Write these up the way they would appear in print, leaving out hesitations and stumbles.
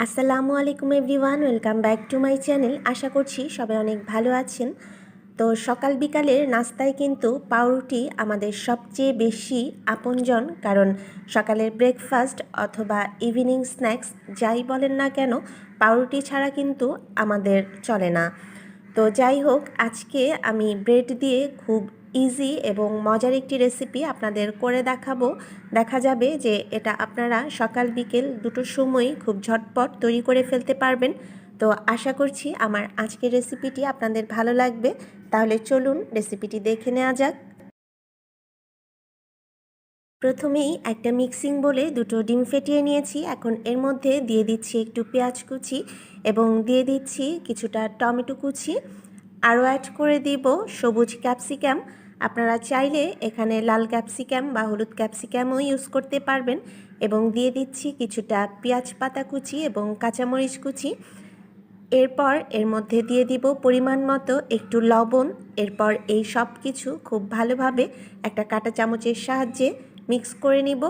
আসসালামু আলাইকুম everyone, welcome back to my channel. আশা করছি সবাই অনেক ভালো আছেন। তো সকাল বিকালের নাস্তায় কিন্তু পাউরুটি আমাদের সবচেয়ে বেশি আপনজন, কারণ সকালের ব্রেকফাস্ট অথবা ইভিনিং স্ন্যাক্স যাই বলেন না কেন, পাউরুটি ছাড়া কিন্তু আমাদের চলে না। তো যাই হোক, আজকে আমি ব্রেড দিয়ে খুব ইজি এবং মজার একটি রেসিপি আপনাদের করে দেখাবো। দেখা যাবে যে এটা আপনারা সকাল বিকেল দুটোর সময়ই খুব ঝটপট তৈরি করে ফেলতে পারবেন। তো আশা করছি আমার আজকের রেসিপিটি আপনাদের ভালো লাগবে। তাহলে চলুন রেসিপিটি দেখে নেওয়া যাক। প্রথমেই একটা মিক্সিং বলে দুটো ডিম ফেটিয়ে নিয়েছি। এখন এর মধ্যে দিয়ে দিচ্ছি একটু পেঁয়াজ কুচি এবং দিয়ে দিচ্ছি কিছুটা টমেটো কুচি। আরও অ্যাড করে দিব সবুজ ক্যাপসিকাম। আপনারা চাইলে এখানে লাল ক্যাপসিকাম বা হলুদ ক্যাপসিকামও ইউজ করতে পারবেন। এবং দিয়ে দিচ্ছি কিছুটা পেঁয়াজ পাতা কুচি এবং কাঁচামরিচ কুচি। এরপর এর মধ্যে দিয়ে দিব পরিমাণ মতো একটু লবণ। এরপর এই সব কিছু খুব ভালোভাবে একটা কাঁটা চামচের সাহায্যে মিক্স করে নিব।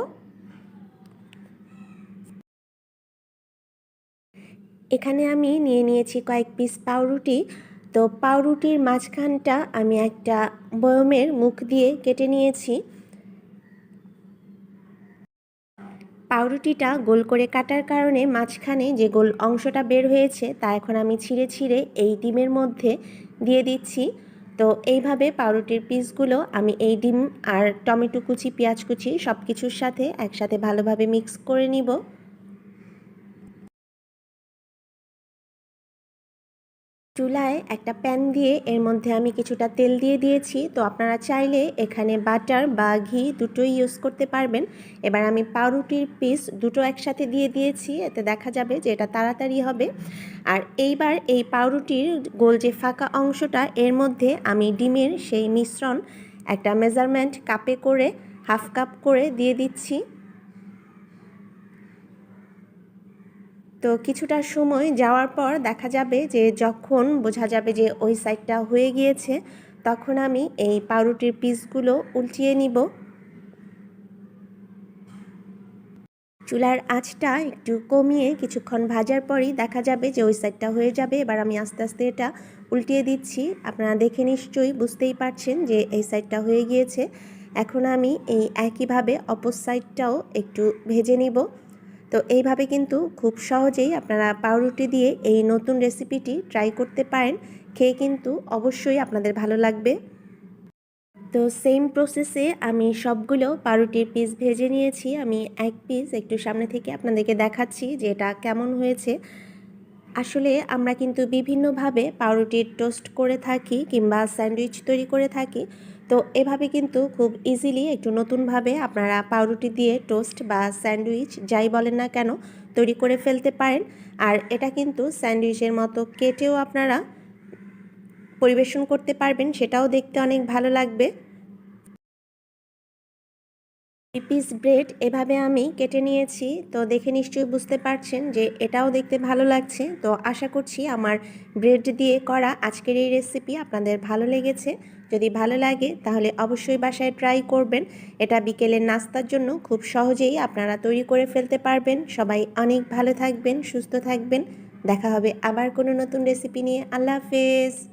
এখানে আমি নিয়ে নিয়েছি কয়েক পিস পাউরুটি। তো পাউরুটির মাঝখানটা আমি একটা বয়মের মুখ দিয়ে কেটে নিয়েছি। পাউরুটিটা গোল করে কাটার কারণে মাঝখানে যে গোল অংশটা বের হয়েছে তা এখন আমি ছিঁড়ে ছিঁড়ে এই ডিমের মধ্যে দিয়ে দিচ্ছি। তো এইভাবে পাউরুটির পিসগুলো আমি এই ডিম আর টমেটো কুচি, পেঁয়াজ কুচি সব কিছুর সাথে একসাথে ভালোভাবে মিক্স করে নিব। চুলায় একটা প্যান দিয়ে এর মধ্যে আমি কিছুটা তেল দিয়ে দিয়েছি। তো আপনারা চাইলে এখানে বাটার বা ঘি দুটোই ইউজ করতে পারবেন। এবার আমি পাউরুটির পিস দুটো একসাথে দিয়ে দিয়েছি, এতে দেখা যাবে যে এটা তাড়াতাড়ি হবে। আর এইবার এই পাউরুটির গোল যে ফাঁকা অংশটা, এর মধ্যে আমি ডিমের সেই মিশ্রণ একটা মেজারমেন্ট কাপে করে হাফ কাপ করে দিয়ে দিচ্ছি। তো কিছুটা সময় যাওয়ার পর দেখা যাবে যে যখন বোঝা যাবে যে ওই সাইডটা হয়ে গিয়েছে, তখন আমি এই পাউরুটির পিসগুলো উল্টিয়ে নিব। চুলার আঁচটা একটু কমিয়ে কিছুক্ষণ ভাজার পরই দেখা যাবে যে ওই সাইডটা হয়ে যাবে। এবার আমি আস্তে আস্তে এটা উল্টিয়ে দিচ্ছি। আপনারা দেখে নিশ্চয়ই বুঝতেই পারছেন যে এই সাইডটা হয়ে গিয়েছে। এখন আমি এই একইভাবে অপর সাইডটাও একটু ভেজে নিব। তো এইভাবে কিন্তু খুব সহজেই আপনারা পাউরুটি দিয়ে এই নতুন রেসিপিটি ট্রাই করতে পারেন। খেয়ে কিন্তু অবশ্যই আপনাদের ভালো লাগবে। তো সেম প্রসেসে আমি সবগুলো পাউরুটির পিস ভেজে নিয়েছি। আমি এক পিস একটু সামনে থেকে আপনাদেরকে দেখাচ্ছি যে এটা কেমন হয়েছে। আসলে আমরা কিন্তু বিভিন্নভাবে পাউরুটির টোস্ট করে থাকি কিংবা স্যান্ডউইচ তৈরি করে থাকি। তো এভাবে কিন্তু খুব ইজিলি একটু নতুনভাবে আপনারা পাউরুটি দিয়ে টোস্ট বা স্যান্ডউইচ যাই বলেন না কেন তৈরি করে ফেলতে পারেন। আর এটা কিন্তু স্যান্ডউইচের মতো কেটেও আপনারা পরিবেশন করতে পারবেন, সেটাও দেখতে অনেক ভালো লাগবে। পিস ব্রেড এভাবে আমি কেটে নিয়েছি। তো দেখে নিশ্চয়ই বুঝতে পারছেন যে এটাও দেখতে ভালো লাগছে। তো আশা করছি আমার ব্রেড দিয়ে করা আজকের এই রেসিপি আপনাদের ভালো লেগেছে। যদি ভালো লাগে তাহলে অবশ্যই বাসায় ট্রাই করবেন। এটা বিকেলের নাস্তার জন্য খুব সহজেই আপনারা তৈরি করে ফেলতে পারবেন। সবাই অনেক ভালো থাকবেন, সুস্থ থাকবেন। দেখা হবে আবার কোনো নতুন রেসিপি নিয়ে। আল্লাহ হাফেজ।